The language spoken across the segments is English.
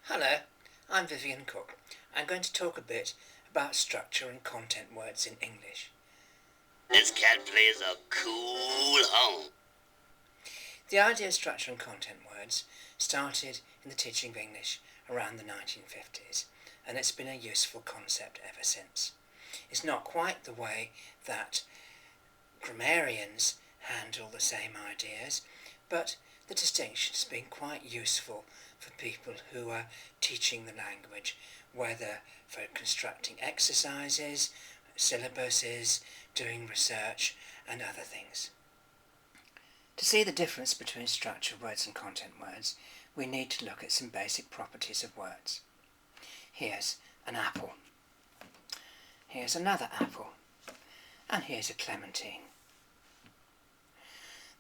Hello, I'm Vivian Cook. I'm going to talk a bit about structure and content words in English. This cat plays a cool home. The idea of structure and content words started in the teaching of English around the 1950s, and it's been a useful concept ever since. It's not quite the way that grammarians handle the same ideas, but the distinction has been quite useful for people who are teaching the language, whether for constructing exercises, syllabuses, doing research, and other things. To see the difference between structure words and content words, we need to look at some basic properties of words. Here's an apple. Here's another apple. And here's a clementine.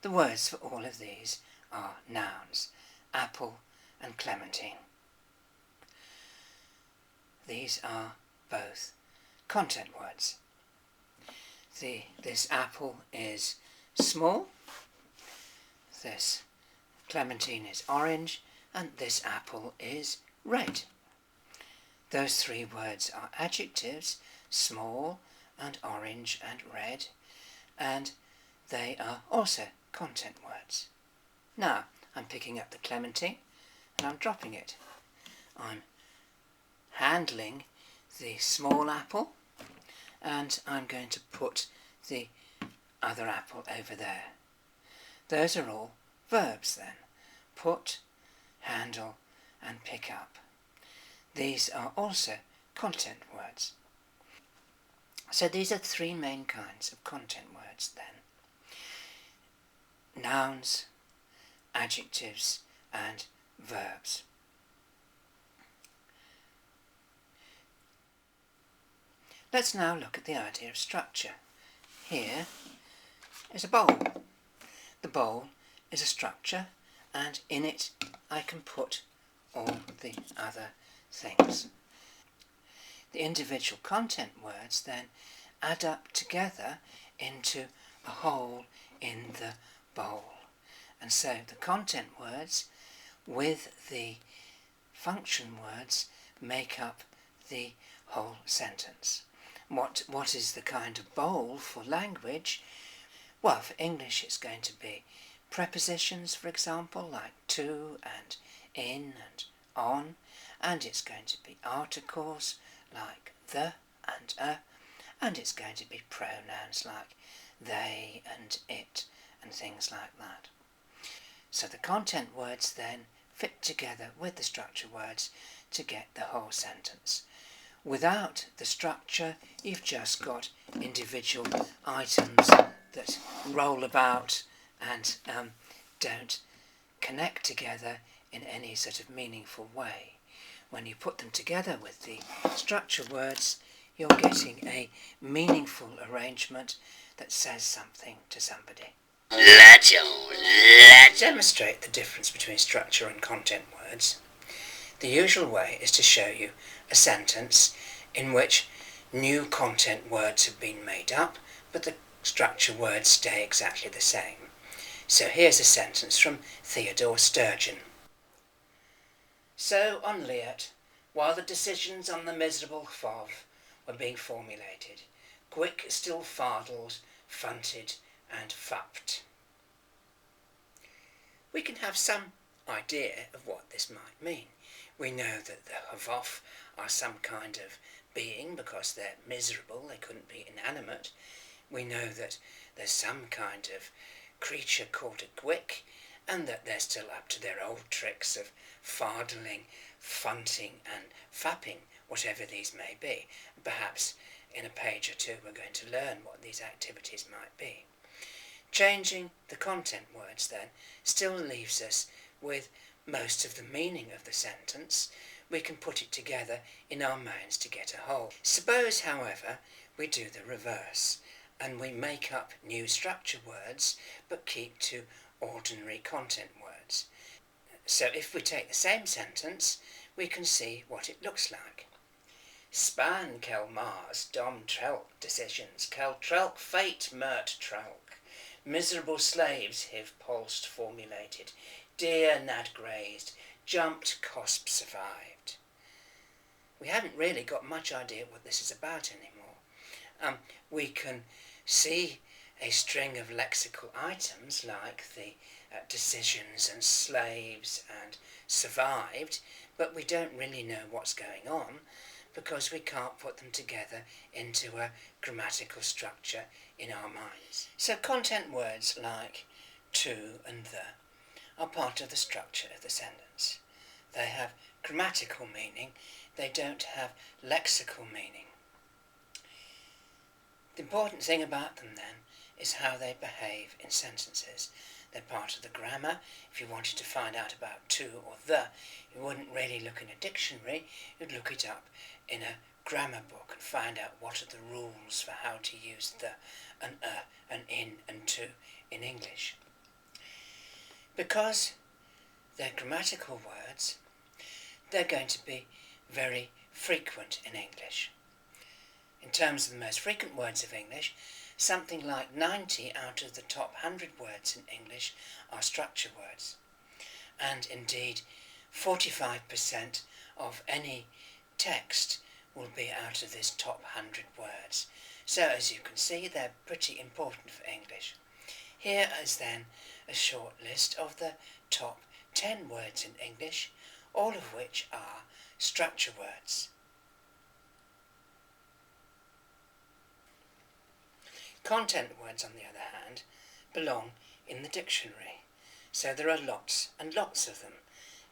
The words for all of these are nouns, apple and clementine. These are both content words. This apple is small, this clementine is orange, and this apple is red. Those three words are adjectives, small and orange and red, and they are also content words. Now, I'm picking up the clementine and I'm dropping it. I'm handling the small apple and I'm going to put the other apple over there. Those are all verbs then. Put, handle and pick up. These are also content words. So these are three main kinds of content words then. Nouns, adjectives and verbs. Let's now look at the idea of structure. Here is a bowl. The bowl is a structure, and in it I can put all the other things. The individual content words then add up together into a whole in the bowl. And so the content words with the function words make up the whole sentence. What is the kind of bowl for language? Well, for English it's going to be prepositions, for example, like to and in and on, and it's going to be articles like the and a, and it's going to be pronouns like they and it and things like that. So the content words then fit together with the structure words to get the whole sentence. Without the structure, you've just got individual items that roll about and don't connect together in any sort of meaningful way. When you put them together with the structure words, you're getting a meaningful arrangement that says something to somebody. Let's Demonstrate the difference between structure and content words. The usual way is to show you a sentence in which new content words have been made up, but the structure words stay exactly the same. So here's a sentence from Theodore Sturgeon. So on Leat, while the decisions on the miserable fov were being formulated, Quick still fardled, funted and fupped. We can have some idea of what this might mean. We know that the Havoth are some kind of being because they're miserable, they couldn't be inanimate. We know that there's some kind of creature called a Gwick, and that they're still up to their old tricks of fardling, funting and fapping, whatever these may be. Perhaps in a page or two we're going to learn what these activities might be. Changing the content words then still leaves us with most of the meaning of the sentence. We can put it together in our minds to get a whole. Suppose, however, we do the reverse and we make up new structure words but keep to ordinary content words. So if we take the same sentence, we can see what it looks like. Span kel Mars, dom trelk decisions, kel trelk fate mert trelk. Miserable slaves hiv pulsed formulated, deer nad grazed, jumped, cosp, survived. We haven't really got much idea what this is about anymore. We can see a string of lexical items like the decisions and slaves and survived, but we don't really know what's going on because we can't put them together into a grammatical structure in our minds. So content words like to and the are part of the structure of the sentence. They have grammatical meaning, they don't have lexical meaning. The important thing about them then is how they behave in sentences. They're part of the grammar. If you wanted to find out about to or the, you wouldn't really look in a dictionary, you'd look it up in a grammar book and find out what are the rules for how to use the and in and to in English. Because they're grammatical words, they're going to be very frequent in English. In terms of the most frequent words of English, something like 90 out of the top 100 words in English are structure words. And indeed, 45% of any text will be out of this top 100 words. So as you can see, they're pretty important for English. Here is then a short list of the top 10 words in English, all of which are structure words. Content words, on the other hand, belong in the dictionary. So there are lots and lots of them.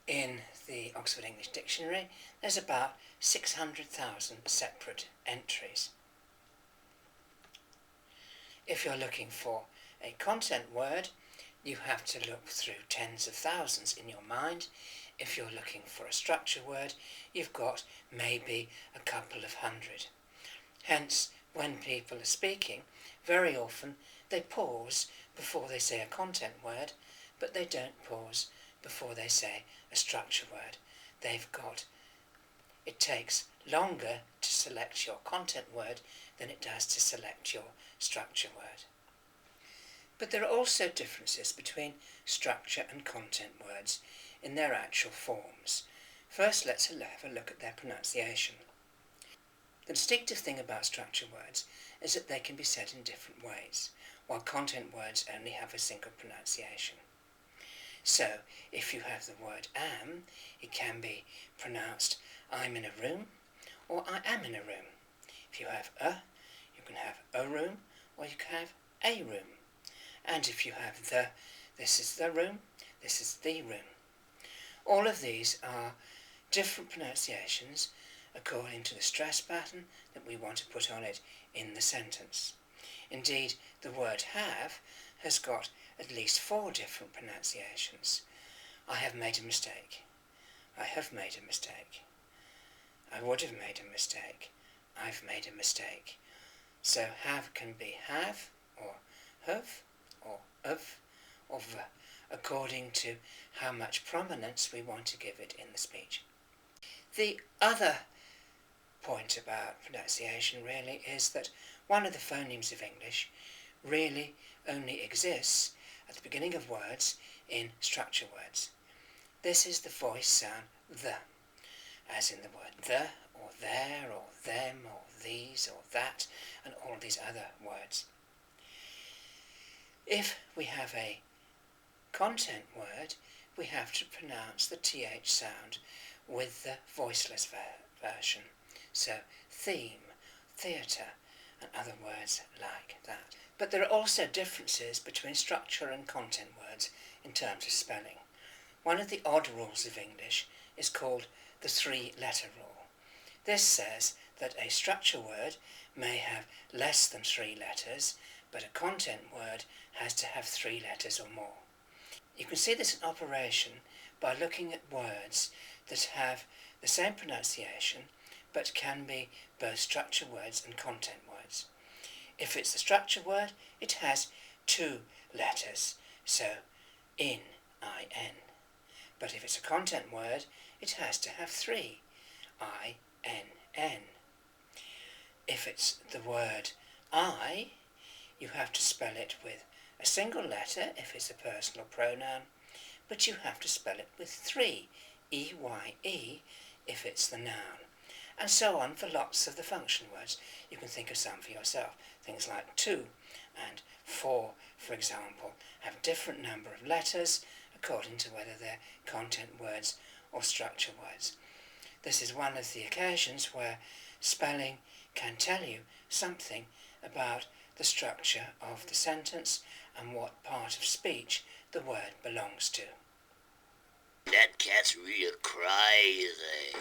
In the Oxford English Dictionary, there's about 600,000 separate entries. If you're looking for a content word, you have to look through tens of thousands in your mind. If you're looking for a structure word, you've got maybe a couple of hundred. Hence, when people are speaking, very often they pause before they say a content word, but they don't pause before they say a structure word. It takes longer to select your content word than it does to select your structure word. But there are also differences between structure and content words in their actual forms. First, let's have a look at their pronunciation. The distinctive thing about structure words is that they can be said in different ways, while content words only have a single pronunciation. So, if you have the word am, it can be pronounced I'm in a room, or I am in a room. If you have you can have a room, or you can have a room. And if you have this is the room, this is the room. All of these are different pronunciations according to the stress pattern that we want to put on it in the sentence. Indeed, the word have has got at least 4 different pronunciations. I have made a mistake. I have made a mistake. I would have made a mistake. I've made a mistake. So have can be have, or have, or of, or v, according to how much prominence we want to give it in the speech. The other point about pronunciation really is that one of the phonemes of English really only exists at the beginning of words in structure words. This is the voice sound the, as in the word the, or there, or them, or these, or that, and all these other words. If we have a content word, we have to pronounce the th sound with the voiceless version. So theme, theatre, and other words like that. But there are also differences between structure and content words in terms of spelling. One of the odd rules of English is called the 3-letter rule. This says that a structure word may have less than 3 letters, but a content word has to have 3 letters or more. You can see this in operation by looking at words that have the same pronunciation but can be both structure words and content words. If it's a structure word, it has 2 letters, so in, I-N. But if it's a content word, it has to have 3, I-N-N. If it's the word I, you have to spell it with a single letter if it's a personal pronoun, but you have to spell it with 3, E-Y-E if it's the noun. And so on for lots of the function words. You can think of some for yourself. Things like to and for example, have a different number of letters according to whether they're content words or structure words. This is one of the occasions where spelling can tell you something about the structure of the sentence and what part of speech the word belongs to. That cat's real crazy.